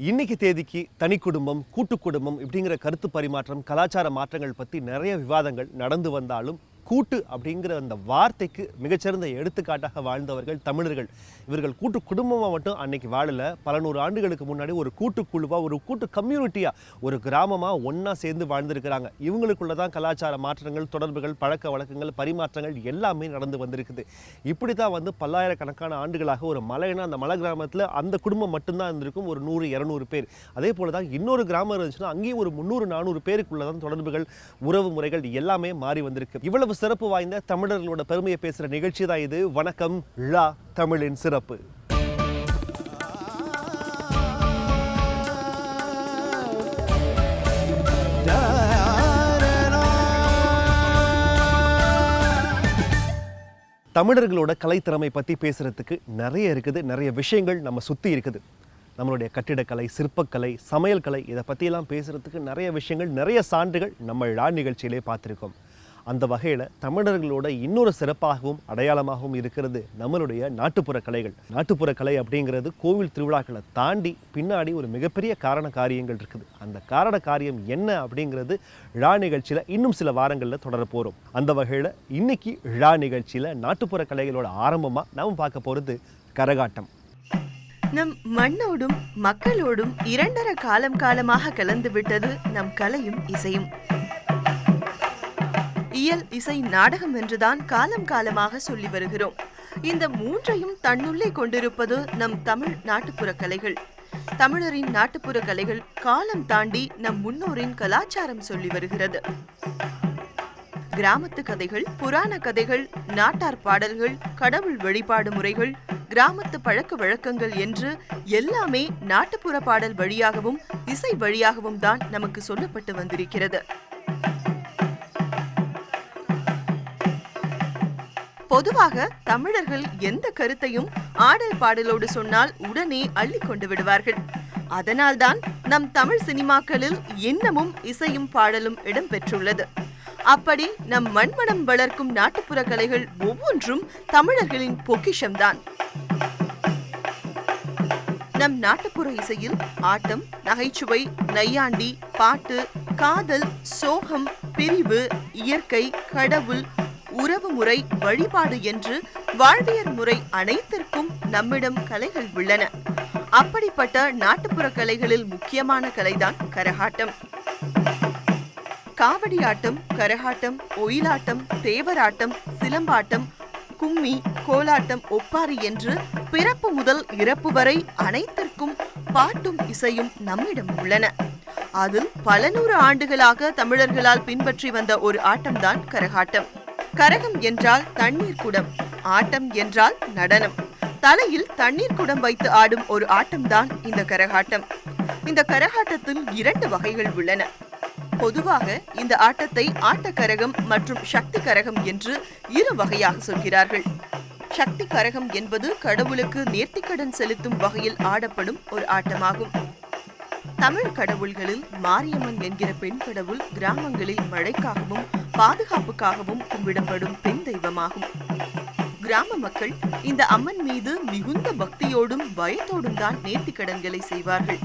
இன்னைக்கு தேதிக்கு தனி குடும்பம் கூட்டு குடும்பம் இப்படிங்கிற கருத்து பரிமாற்றம் கலாச்சார மாற்றங்கள் பற்றி நிறைய விவாதங்கள் நடந்து வந்தாலும் கூட்டு அப்படிங்கிற அந்த வார்த்தைக்கு மிகச்சிறந்த எடுத்துக்காட்டாக வாழ்ந்தவர்கள் தமிழர்கள். இவர்கள் கூட்டு குடும்பமாக மட்டும் அன்னைக்கு வாழலை. பல நூறு ஆண்டுகளுக்கு முன்னாடி ஒரு கூட்டுக்குழுவாக ஒரு கூட்டு கம்யூனிட்டியாக ஒரு கிராமமாக ஒன்றா சேர்ந்து வாழ்ந்திருக்கிறாங்க. இவங்களுக்குள்ள தான் கலாச்சார மாற்றங்கள் தொடர்புகள் பழக்க வழக்கங்கள் பரிமாற்றங்கள் எல்லாமே நடந்து வந்திருக்குது. இப்படி தான் பல்லாயிரக்கணக்கான ஆண்டுகளாக ஒரு மலைன்னா அந்த மலை கிராமத்தில் அந்த குடும்பம் மட்டும்தான் இருந்திருக்கும், ஒரு 100-200 பேர். அதே போல் தான் இன்னொரு கிராமம் இருந்துச்சுன்னா அங்கேயும் ஒரு 300-400 பேருக்குள்ள தான் தொடர்புகள் உறவு முறைகள் எல்லாமே மாறி வந்திருக்கு. இவ்வளவு சிறப்பு வாய்ந்த தமிழர்களோட பெருமையை பேசுகிற நிகழ்ச்சி தான் இது. வணக்கம் ழா தமிழின் சிறப்பு. தமிழர்களோட கலைத்திறமை பற்றி பேசுகிறதுக்கு நிறைய இருக்குது, நிறைய விஷயங்கள் நம்ம சுற்றி இருக்குது. நம்மளுடைய கட்டிடக்கலை, சிற்பக்கலை, சமையல் கலை, இதை பற்றியெல்லாம் பேசுகிறதுக்கு நிறைய விஷயங்கள், நிறைய சான்றுகள் நம்ம ழா நிகழ்ச்சியிலே பார்த்துருக்கோம். அந்த வகையில் தமிழர்களோட இன்னொரு சிறப்பாகவும் அடையாளமாகவும் இருக்கிறது நம்மளுடைய நாட்டுப்புற கலைகள். நாட்டுப்புற கலை அப்படிங்கிறது கோவில் திருவிழாக்களை தாண்டி பின்னாடி ஒரு மிகப்பெரிய காரண காரியங்கள் இருக்குது. அந்த காரண காரியம் என்ன அப்படிங்கிறது ழா நிகழ்ச்சியில் இன்னும் சில வாரங்களில் தொடர போகிறோம். அந்த வகையில் இன்னைக்கு ழா நிகழ்ச்சியில் நாட்டுப்புற கலைகளோட ஆரம்பமாக நாம் பார்க்க போகிறது கரகாட்டம். நம் மண்ணோடும் மக்களோடும் இரண்டரை காலமாக கலந்து விட்டது நம் கலையும் இசையும். இயல், இசை, நாடகம் என்றுதான் காலமாக சொல்லி வருகிறோம். இந்த மூன்றையும் தன்னுள்ளே கொண்டிருப்பது நம் தமிழ் நாட்டுப்புற கலைகள். தமிழரின் நாட்டுப்புற கலைகள் காலம் தாண்டி நம் முன்னோரின் கலாச்சாரம் சொல்லி வருகிறது. கிராமத்து கதைகள், புராண கதைகள், நாட்டார் பாடல்கள், கடவுள் வழிபாடு முறைகள், கிராமத்து பழக்க வழக்கங்கள் என்று எல்லாமே நாட்டுப்புற பாடல் வழியாகவும் இசை வழியாகவும் தான் நமக்கு சொல்லப்பட்டு வந்திருக்கிறது. பொதுவாக தமிழர்கள் எந்த கருத்தையும் ஆடல் பாடலோடு சொன்னால் உடனே அள்ளி கொண்டு விடுவார்கள். அதனால்தான் நம் தமிழ் சினிமாக்களில் இன்னமும் இசையும் பாடலும் இடம்பெற்றுள்ளது. அப்படி நம் மண்மனம் வளர்க்கும் நாட்டுப்புற கலைகள் ஒவ்வொன்றும் தமிழர்களின் பொக்கிஷம்தான். நம் நாட்டுப்புற இசையில் ஆட்டம், நகைச்சுவை, நையாண்டி, பாட்டு, காதல், சோகம், பிரிவு, இயற்கை, கடவுள், உறவு முறை, வழிபாடு என்று வாழ்வியல் முறை அனைத்திற்கும் நம்மிடம் கலைகள் உள்ளன. அப்படிப்பட்ட நாட்டுப்புற கலைகளில் முக்கியமான கலைதான் கரகாட்டம். காவடி ஆட்டம், கரகாட்டம், ஒயிலாட்டம், தேவராட்டம், சிலம்பாட்டம், கும்மி, கோலாட்டம், ஒப்பாரி என்று பிறப்பு முதல் இறப்பு வரை அனைத்திற்கும் பாட்டும் இசையும் நம்மிடம் உள்ளன. அதில் பல நூறு ஆண்டுகளாக தமிழர்களால் பின்பற்றி வந்த ஒரு ஆட்டம்தான் கரகாட்டம். கரகம் என்றால் தண்ணீர் குடம், ஆட்டம் என்றால் நடனம். தலையில் தண்ணீர் குடம் வைத்து ஆடும் ஒரு ஆட்டம்தான் இந்த கரகாட்டம். இந்த கரகாட்டத்தில் 2 வகைகள் உள்ளன. பொதுவாக இந்த ஆட்டத்தை ஆட்டக்கரகம் மற்றும் சக்தி கரகம் என்று 2 வகையாக சொல்கிறார்கள். சக்தி கரகம் என்பது கடவுளுக்கு நேர்த்திக்கடன் செலுத்தும் வகையில் ஆடப்படும் ஒரு ஆட்டமாகும். தமிழ் கடவுள்களில் மாரியம்மன் என்கிற பெண் கடவுள் கிராமங்களில் மழைக்காகவும் பாதுகாப்புக்காகவும் கும்பிடப்படும் பெண் தெய்வமாகும். கிராம மக்கள் இந்த அம்மன் மீது மிகுந்த பக்தியோடும் பயத்தோடும் தான் நேர்த்திக்கடன்களை செய்வார்கள்.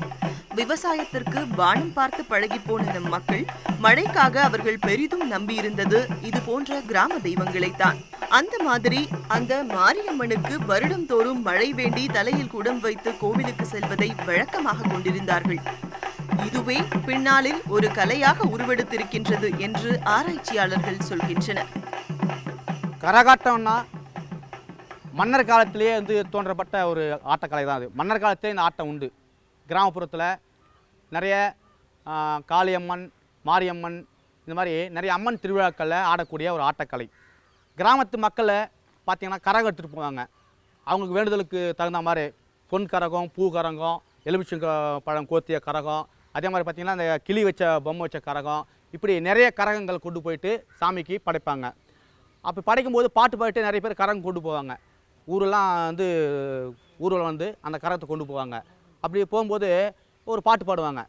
விவசாயத்திற்கு வானம் பார்த்து பழகி போன நம் மக்கள் மழைக்காக அவர்கள் பெரிதும் நம்பியிருந்தது இது போன்ற கிராம தெய்வங்களைத்தான். அந்த மாதிரி அந்த மாரியம்மனுக்கு வருடம் தோறும் மழை வேண்டி தலையில் குடம் வைத்து கோவிலுக்கு செல்வதை வழக்கமாக கொண்டிருந்தார்கள். இதுவே பின்னாளில் ஒரு கலையாக உருவெடுத்திருக்கின்றது என்று ஆராய்ச்சியாளர்கள் சொல்கின்றனர். கரகாட்டம்னா மன்னர் காலத்திலேயே தோன்றப்பட்ட ஒரு ஆட்டக்கலை தான். அது மன்னர் காலத்திலே இந்த ஆட்டம் உண்டு. கிராமப்புறத்தில் நிறைய காளியம்மன், மாரியம்மன், இந்த மாதிரி நிறைய அம்மன் திருவிழாக்களில் ஆடக்கூடிய ஒரு ஆட்டக்கலை. கிராமத்து மக்களை பார்த்திங்கன்னா கரகம் எடுத்துகிட்டு போவாங்க. அவங்களுக்கு வேண்டுதலுக்கு தகுந்த மாதிரி பொன் கரகம், பூ கரகம், எலுமிச்சங்க பழம் கோத்திய கரகம், அதே மாதிரி பார்த்திங்கன்னா இந்த கிளி வச்ச பொம்மை வச்ச கரகம், இப்படி நிறைய கரகங்கள் கொண்டு போயிட்டு சாமிக்கு படைப்பாங்க. அப்போ படைக்கும்போது பாட்டு பாடிட்டு நிறைய பேர் கரகம் கொண்டு போவாங்க. ஊரெல்லாம் ஊரில் அந்த கரகத்தை கொண்டு போவாங்க. அப்படி போகும்போது ஒரு பாட்டு பாடுவாங்க.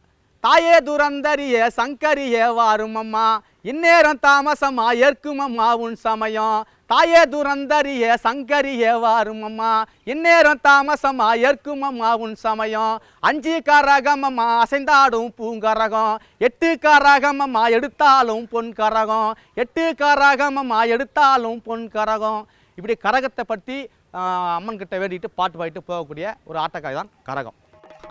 தாயே துரந்தரியே சங்கரியே வாரும் அம்மா இந்நேரம் தாமசமா ஏற்கும் அம்மா உன் சமயம் தாயே துரந்தரியே சங்கரியே வாரும் அம்மா இந்நேரம் தாமசமா ஏற்கும் அம்மா உன் சமயம் 5 கரகம் அம்மா அசைந்தாடும் பூங்கரகம் 8 கரகம் அம்மா எடுத்தாலும் பொன் கரகம் 8 கரகம் அம்மா எடுத்தாலும் பொன் கரகம். இப்படி கரகத்தை பற்றி அம்மன் கிட்ட வேண்டிட்டு பாட்டு பாடிட்டு போகக்கூடிய ஒரு ஆட்டக்காய் தான் கரகம்.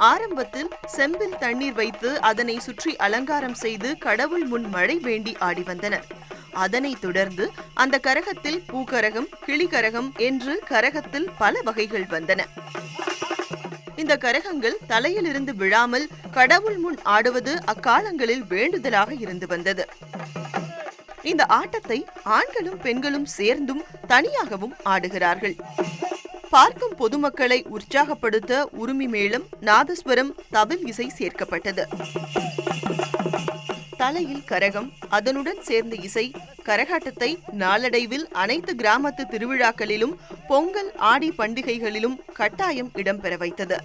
ஆரம்பத்தில் செம்பில் தண்ணீர் வைத்து அதனை சுற்றி அலங்காரம் செய்து கடவுள் முன் மழை வேண்டி ஆடி வந்தனர். அதனைத் தொடர்ந்து அந்த கரகத்தில் பூக்கரகம், கிளிகரகம் என்று கரகத்தில் பல வகைகள் வந்தன. இந்த கரகங்கள் தலையிலிருந்து விழாமல் கடவுள் முன் ஆடுவது அக்காலங்களில் வேண்டுதலாக இருந்து வந்தது. இந்த ஆட்டத்தை ஆண்களும் பெண்களும் சேர்ந்தும் தனியாகவும் ஆடுகிறார்கள். பார்க்கும் பொதுமக்களை உற்சாகப்படுத்த உருமி மேளம், நாதஸ்வரம், தவில் இசை சேர்க்கப்பட்டது. தலையில் கரகம், அதனுடன் சேர்ந்த இசை கரகாட்டத்தை நாளடைவில் அனைத்து கிராமத்து திருவிழாக்களிலும் பொங்கல், ஆடி பண்டிகைகளிலும் கட்டாயம் இடம்பெற வைத்தது.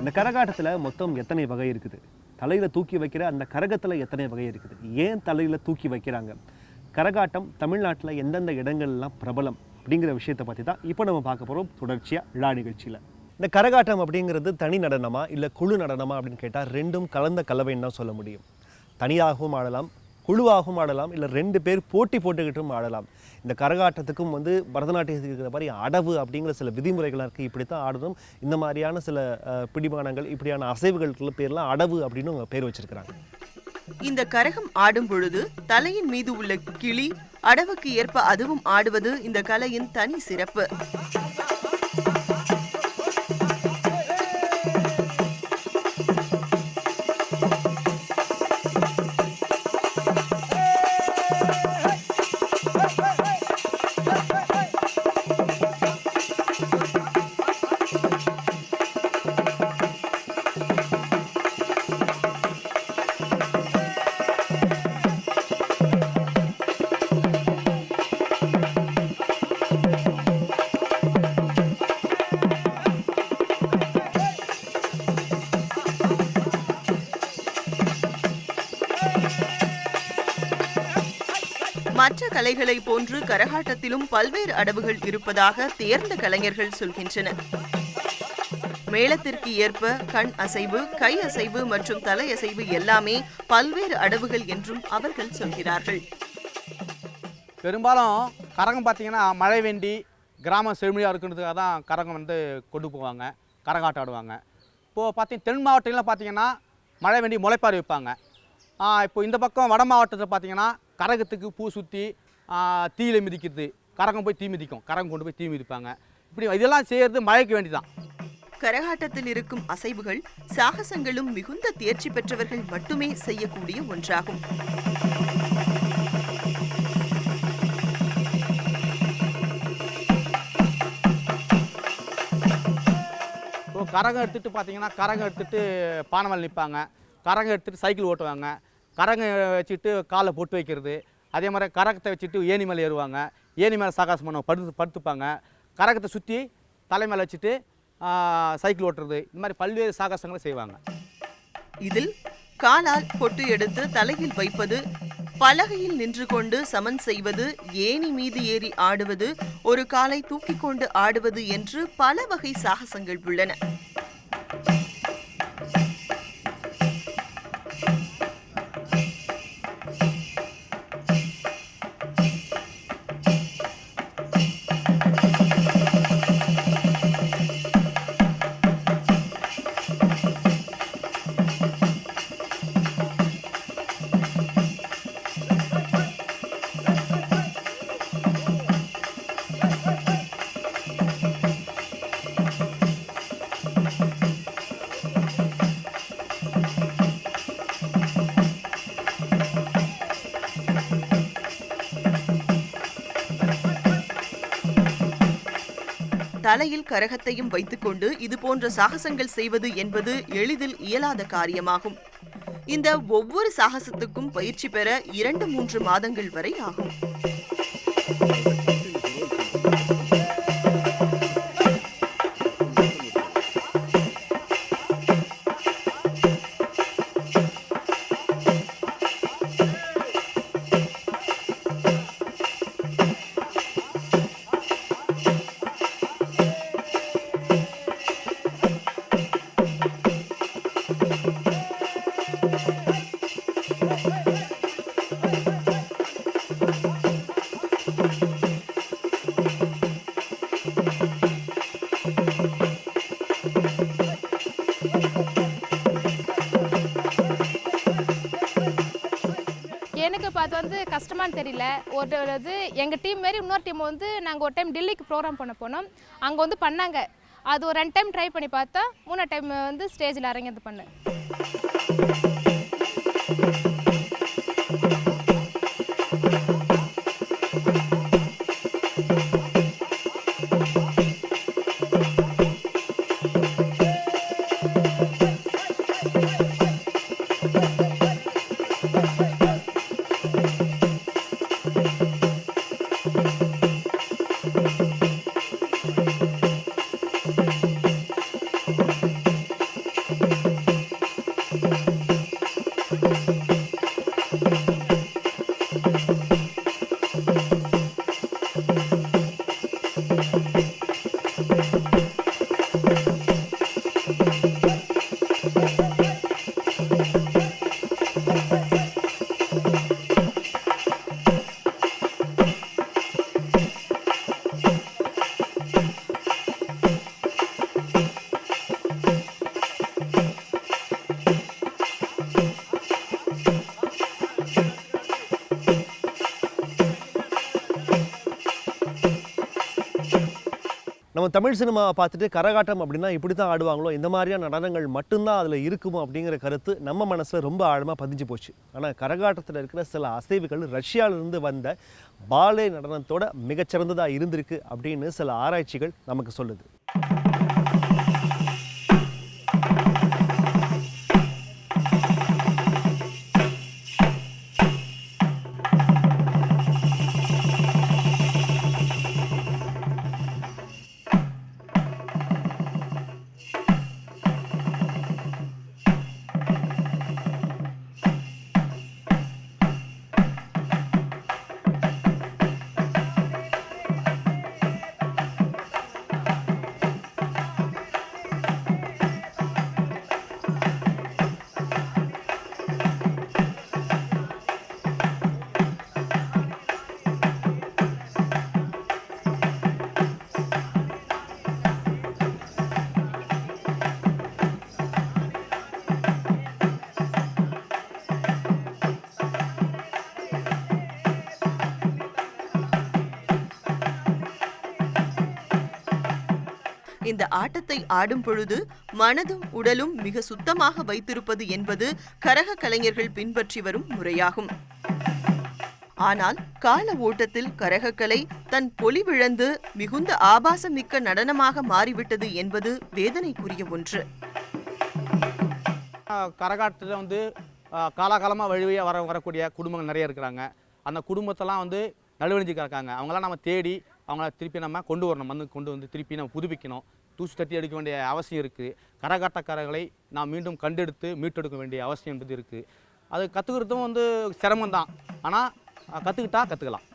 இந்த கரகாட்டத்தில் மொத்தம் எத்தனை வகை இருக்குது? தலையில் தூக்கி வைக்கிற அந்த கரகத்தில் எத்தனை வகை இருக்குது? ஏன் தலையில் தூக்கி வைக்கிறாங்க? கரகாட்டம் தமிழ்நாட்டில் எந்தெந்த இடங்கள்லாம் பிரபலம் அப்படிங்கிற விஷயத்தை பற்றி தான் இப்போ நம்ம பார்க்க போகிறோம் தொடர்ச்சியாக விழா நிகழ்ச்சியில். இந்த கரகாட்டம் அப்படிங்கிறது தனி நடனமா இல்லை குழு நடனமா அப்படின்னு கேட்டால் ரெண்டும் கலந்த கலவைன்னு தான் சொல்ல முடியும். தனியாகவும் ஆடலாம், குழுவாகவும் ஆடலாம், இல்லை 2 பேர் போட்டி போட்டுக்கிட்டும் ஆடலாம். இந்த கரகாட்டத்துக்கும் பரதநாட்டியத்துக்கு இருக்கிற மாதிரி அடவு அப்படிங்கிற சில விதிமுறைகளாக இருக்குது. இப்படி தான் ஆடணும், இந்த மாதிரியான சில பிடிமானங்கள், இப்படியான அசைவுகளுக்குள்ள பேர்லாம் அடவு அப்படின்னு அவங்க பேர் வச்சிருக்கிறாங்க. இந்த கரகம் ஆடும் பொழுது தலையின் மீது உள்ள கிளி அடவுக்கு ஏற்ப அதுவும் ஆடுவது இந்த கலையின் தனி சிறப்பு. மற்ற கலைகளை போன்று கரகாட்டத்திலும் பல்வேறு அடவுகள் இருப்பதாக தேர்ந்த கலைஞர்கள் சொல்கின்றனர். மேளத்திற்கு ஏற்ப கண் அசைவு, கை அசைவு மற்றும் தலையசைவு எல்லாமே பல்வேறு அடவுகள் என்றும் அவர்கள் சொல்கிறார்கள். பெரும்பாலும் கரகம் பார்த்தீங்கன்னா மழை வேண்டி கிராமம் செழுமையாக இருக்கிறதுக்காக தான் கரகம் கொண்டு போவாங்க, கரகாட்டம் ஆடுவாங்க. இப்போது பார்த்தீங்கன்னா தென் மாவட்டங்களில் பார்த்தீங்கன்னா மழை வேண்டி முளைப்பாரி வைப்பாங்க. இப்போ இந்த பக்கம் வட மாவட்டத்தில் பார்த்தீங்கன்னா கரகத்துக்கு பூ சுற்றி தீயில மிதிக்கிறது, கரகம் போய் தீ மிதிக்கும், கரகம் கொண்டு போய் தீ மிதிப்பாங்க. இப்படி இதெல்லாம் செய்கிறது மழைக்கு வேண்டி தான். கரகாட்டத்தில் இருக்கும் அசைவுகள் சாகசங்களும் மிகுந்த தேர்ச்சி பெற்றவர்கள் மட்டுமே செய்யக்கூடிய ஒன்றாகும். இப்போ கரகம் எடுத்துகிட்டு பார்த்தீங்கன்னா கரகம் எடுத்துகிட்டு பானமல் நிற்பாங்க, கரகம் எடுத்துகிட்டு சைக்கிள் ஓட்டுவாங்க, கரகம் வச்சுட்டு காலை பொட்டு வைக்கிறது, அதே மாதிரி கரகத்தை வச்சுட்டு ஏணி மேலே ஏறுவாங்க, ஏணி மேலே சாகசம் பண்ணுவாங்க, படுத்துப்பாங்க, கரகத்தை சுற்றி தலை மேலே வச்சுட்டு சைக்கிள் ஓட்டுறது, இந்த மாதிரி பல்வேறு சாகசங்களை செய்வாங்க. இதில் காலால் பொட்டு எடுத்து தலையில் வைப்பது, பலகையில் நின்று கொண்டு சமன் செய்வது, ஏணி மீது ஏறி ஆடுவது, ஒரு காலை தூக்கி கொண்டு ஆடுவது என்று பல வகை சாகசங்கள் உள்ளன. தலையில் கரகத்தையும் வைத்துக்கொண்டு இது போன்ற சாகசங்கள் செய்வது என்பது எளிதில் இயலாத காரியமாகும். இந்த ஒவ்வொரு சாகசத்துக்கும் பயிற்சி பெற 2-3 மாதங்கள் வரை ஆகும். எனக்கு இப்போ அது வந்து கஷ்டமானு தெரியல. ஒரு இது எங்கள் டீம் மாரி இன்னொரு டீம் வந்து நாங்கள் ஒரு டைம் டெல்லிக்கு ப்ரோக்ராம் பண்ண போனோம். அங்கே வந்து பண்ணாங்க. அது ஒரு 2 டைம் ட்ரை பண்ணி பார்த்தா 3 டைம் வந்து ஸ்டேஜில் இறங்கி அது பண்ணேன். நம்ம தமிழ் சினிமாவை பார்த்துட்டு கரகாட்டம் அப்படின்னா இப்படி தான் ஆடுவாங்களோ, இந்த மாதிரியான நடனங்கள் மட்டும்தான் அதில் இருக்குமோ அப்படிங்கிற கருத்து நம்ம மனசில் ரொம்ப ஆழமாக பதிஞ்சு போச்சு. ஆனால் கரகாட்டத்தில் இருக்கிற சில அசைவுகள் ரஷ்யாவிலிருந்து வந்த பாலே நடனத்தோட மிகச்சிறந்ததாக இருந்திருக்கு அப்படின்னு சில ஆராய்ச்சிகள் நமக்கு சொல்லுது. இந்த ஆட்டத்தை ஆடும் பொழுது மனதும் உடலும் மிக சுத்தமாக வைத்திருப்பது என்பது கரக கலைஞர்கள் பின்பற்றி வரும் முறையாகும். ஆனால் கால ஓட்டத்தில் கரகக்கலை தன் பொலிவிழந்து மிகுந்த ஆபாசமிக்க நடனமாக மாறிவிட்டது என்பது வேதனைக்குரிய ஒன்று. கரகாட்டத்தில் வந்து காலாகாலமாக வழியாக வரக்கூடிய குடும்பங்கள் நிறைய இருக்கிறாங்க. அந்த குடும்பத்தெல்லாம் வந்து நடுவழிஞ்சு கிடக்காங்க. அவங்களாம் நம்ம தேடி அவங்கள திருப்பி நம்ம கொண்டு வரணும், கொண்டு வந்து திருப்பி நம்ம புதுப்பிக்கணும். தூசி தட்டி எடுக்க வேண்டிய அவசியம் இருக்குது. கரகாட்டக்காரர்களை நாம் மீண்டும் கண்டெடுத்து மீட்டெடுக்க வேண்டிய அவசியம் என்பது இருக்குது. அது கற்றுக்கிறதும் வந்து சிரமம்தான். ஆனால் கற்றுக்கிட்டா கற்றுக்கலாம்.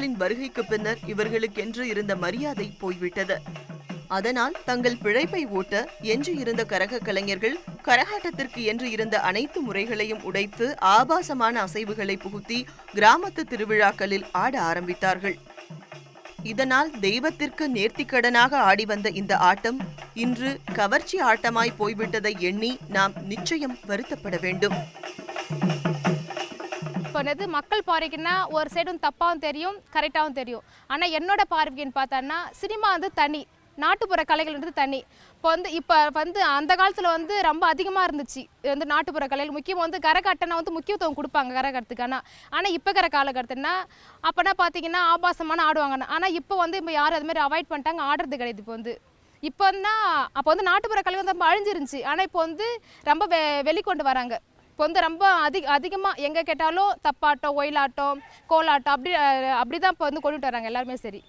கலைஞர்களின் வருகைக்கு பின்னர் இவர்களுக்கென்று இருந்த மரியாதை போய்விட்டது. அதனால் தங்கள் பிழைப்பை ஓட்ட எஞ்சியிருந்த கரக கலைஞர்கள் கரகாட்டத்திற்கு என்று இருந்த அனைத்து முறைகளையும் உடைத்து ஆபாசமான அசைவுகளை புகுத்தி கிராமத்து திருவிழாக்களில் ஆட ஆரம்பித்தார்கள். இதனால் தெய்வத்திற்கு நேர்த்திக்கடனாக ஆடி வந்த இந்த ஆட்டம் இன்று கவர்ச்சி ஆட்டமாய் போய்விட்டதை எண்ணி நாம் நிச்சயம் வருத்தப்பட வேண்டும். இப்போ மக்கள் பார்வைக்குன்னா ஒரு சைடும் தப்பாகவும் தெரியும், கரெக்டாகவும் தெரியும். ஆனால் என்னோட பார்வைக்குன்னு பார்த்தோன்னா சினிமா தனி, நாட்டுப்புற கலைகள் தனி. இப்போ அந்த காலத்தில் ரொம்ப அதிகமாக இருந்துச்சு நாட்டுப்புற கலைகள். முக்கியமாக கரகாட்டம்னா முக்கியத்துவம் கொடுப்பாங்க கரகாட்டத்துக்கு. ஆனால் இப்போ இருக்கிற காலகட்டத்தினா அப்போனா பார்த்தீங்கன்னா ஆபாசமான ஆடுவாங்க. ஆனால் இப்போ இப்போ யாரும் அதுமாதிரி அவாய்ட் பண்ணிட்டாங்க, ஆடுறது கிடையாது. இப்போன்னா அப்போ நாட்டுப்புற கலை ரொம்ப அழிஞ்சிருந்துச்சு. ஆனால் இப்போ ரொம்ப வெளிக்கொண்டு வராங்க. இப்போ ரொம்ப அதிகமாக எங்கே கேட்டாலும் தப்பாட்டம், ஒயிலாட்டம், கோலாட்டம் அப்படி தான் இப்போ கொண்டுட்டு வராங்க எல்லாருமே. சரி,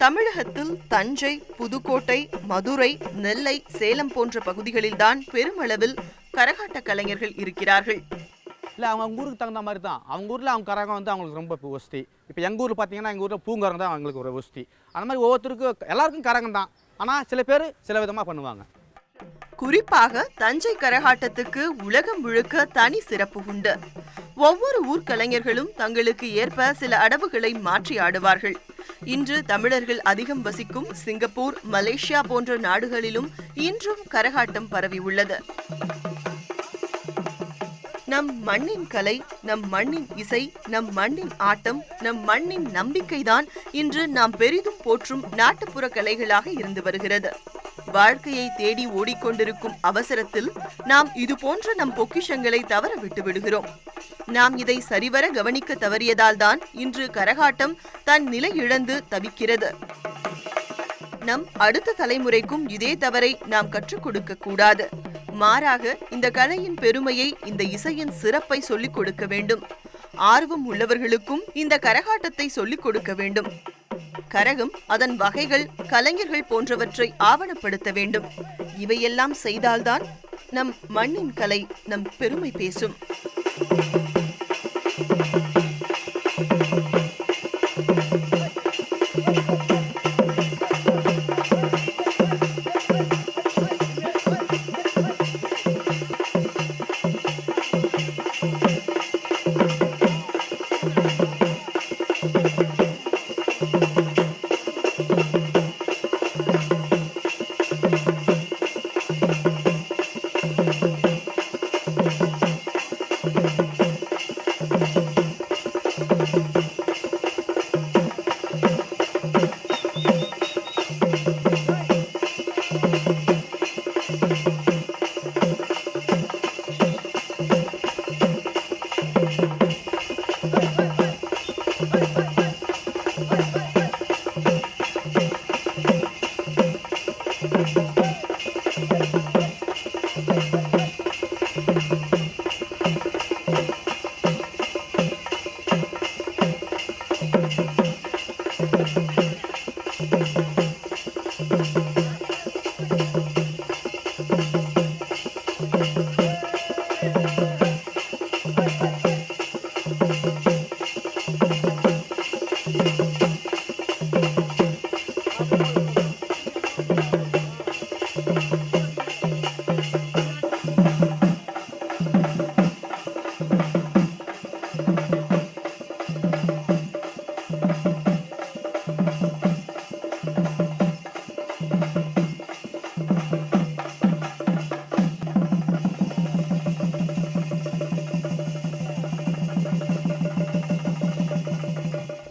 தமிழகத்தில் தஞ்சை, புதுக்கோட்டை, மதுரை, நெல்லை, சேலம் போன்ற பகுதிகளில்தான் பெருமளவில் கரகாட்ட கலைஞர்கள் இருக்கிறார்கள். இல்லை, அவங்க ஊருக்கு தகுந்த மாதிரி தான். அவங்க ஊரில் அவங்க கரகம் அவங்களுக்கு ரொம்ப ஒஸ்தி. இப்போ எங்கள் ஊரில் பார்த்தீங்கன்னா எங்கள் ஊரில் பூங்கரம் தான் அவங்களுக்கு ஒரு ஒஸ்தி. அந்த மாதிரி ஒவ்வொருத்தருக்கும் எல்லாருக்கும் கரகம் தான். ஆனால் சில பேர் சில விதமாக பண்ணுவாங்க. குறிப்பாக தஞ்சை கரகாட்டத்துக்கு உலகம் முழுக்க தனி சிறப்பு உண்டு. ஒவ்வொரு ஊர்க்கலைஞர்களும் தங்களுக்கு ஏற்ப சில அடவுகளை மாற்றி ஆடுவார்கள். இன்று தமிழர்கள் அதிகம் வசிக்கும் சிங்கப்பூர், மலேசியா போன்ற நாடுகளிலும் இன்றும் கரகாட்டம் பரவி உள்ளது. நம் மண்ணின் கலை, நம் மண்ணின் இசை, நம் மண்ணின் ஆட்டம், நம் மண்ணின் நம்பிக்கைதான் இன்று நாம் பெரிதும் போற்றும் நாட்டுப்புற கலைகளாக இருந்து வருகிறது. வாழ்க்கையை தேடி ஓடிக்கொண்டிருக்கும் அவசரத்தில் நாம் இது போன்ற நம் பொக்கிஷங்களை தவற விட்டு விடுகிறோம். நாம் இதை சரிவர கவனிக்க தவறியதால் தான் இன்று கரகாட்டம் தன் நிலை இழந்து தவிக்கிறது. நம் அடுத்த தலைமுறைக்கும் இதே தவறை நாம் கற்றுக் கொடுக்க கூடாது. மாறாக இந்த கலையின் பெருமையை, இந்த இசையின் சிறப்பை சொல்லிக் கொடுக்க வேண்டும். ஆர்வம் உள்ளவர்களுக்கும் இந்த கரகாட்டத்தை சொல்லிக் கொடுக்க வேண்டும். கரகம், அதன் வகைகள், கலைஞர்கள் போன்றவற்றை ஆவணப்படுத்த வேண்டும். இவையெல்லாம் செய்தால்தான் நம் மண்ணின் கலை நம் பெருமை பேசும்.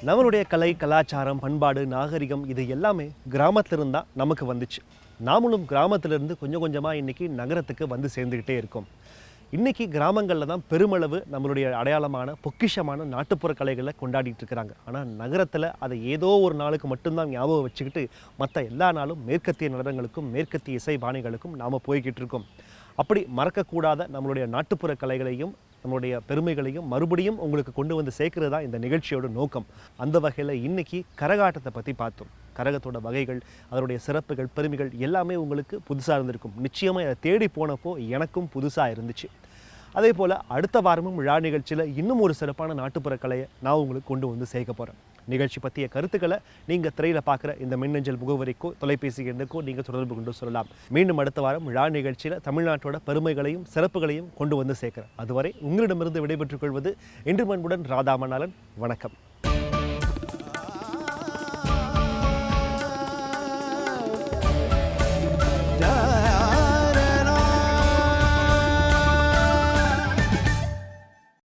நம்மளுடைய கலை, கலாச்சாரம், பண்பாடு, நாகரிகம் இது எல்லாமே கிராமத்திலிருந்து தான் நமக்கு வந்துச்சு. நாமளும் கிராமத்திலிருந்து கொஞ்சம் கொஞ்சமாக இன்றைக்கி நகரத்துக்கு வந்து சேர்ந்துக்கிட்டே இருக்கோம். இன்றைக்கி கிராமங்களில் தான் பெருமளவு நம்மளுடைய அடையாளமான பொக்கிஷமான நாட்டுப்புற கலைகளை கொண்டாடிட்டு இருக்கிறாங்க. ஆனால் நகரத்தில் அதை ஏதோ ஒரு நாளுக்கு மட்டும்தான் ஞாபகம் வச்சுக்கிட்டு மற்ற எல்லா நாளும் மேற்கத்திய நடனங்களுக்கும் மேற்கத்திய இசை பாணிகளுக்கும் நாம் போய்கிட்டு இருக்கோம். அப்படி மறக்கக்கூடாத நம்மளுடைய நாட்டுப்புற கலைகளையும் நம்மளுடைய பெருமைகளையும் மறுபடியும் உங்களுக்கு கொண்டு வந்து சேர்க்கிறது தான் இந்த நிகழ்ச்சியோட நோக்கம். அந்த வகையில் இன்னைக்கு கரகாட்டத்தை பற்றி பார்த்தோம். கரகத்தோட வகைகள், அதனுடைய சிறப்புகள், பெருமைகள் எல்லாமே உங்களுக்கு புதுசாக இருந்திருக்கும். நிச்சயமாக அதை தேடி போனப்போ எனக்கும் புதுசாக இருந்துச்சு. அதே போல் அடுத்த வாரமும் விழா நிகழ்ச்சியில் இன்னும் ஒரு சிறப்பான நாட்டுப்புற கலையை நான் உங்களுக்கு கொண்டு வந்து சேர்க்க போகிறேன். நிகழ்ச்சி பற்றிய கருத்துக்களை நீங்கள் திரையில் பார்க்குற இந்த மின்னஞ்சல் முகவரிக்கோ தொலைபேசி எண்ணுக்கோ நீங்கள் தொடர்பு கொண்டு சொல்லலாம். மீண்டும் அடுத்த வாரம் விழா நிகழ்ச்சியில் தமிழ்நாட்டோட பெருமைகளையும் சிறப்புகளையும் கொண்டு வந்து சேர்க்குறேன். அதுவரை உங்களிடமிருந்து விடைபெற்றுக் கொள்வது இன்று அன்புடன் ராதாமணாலன். வணக்கம்.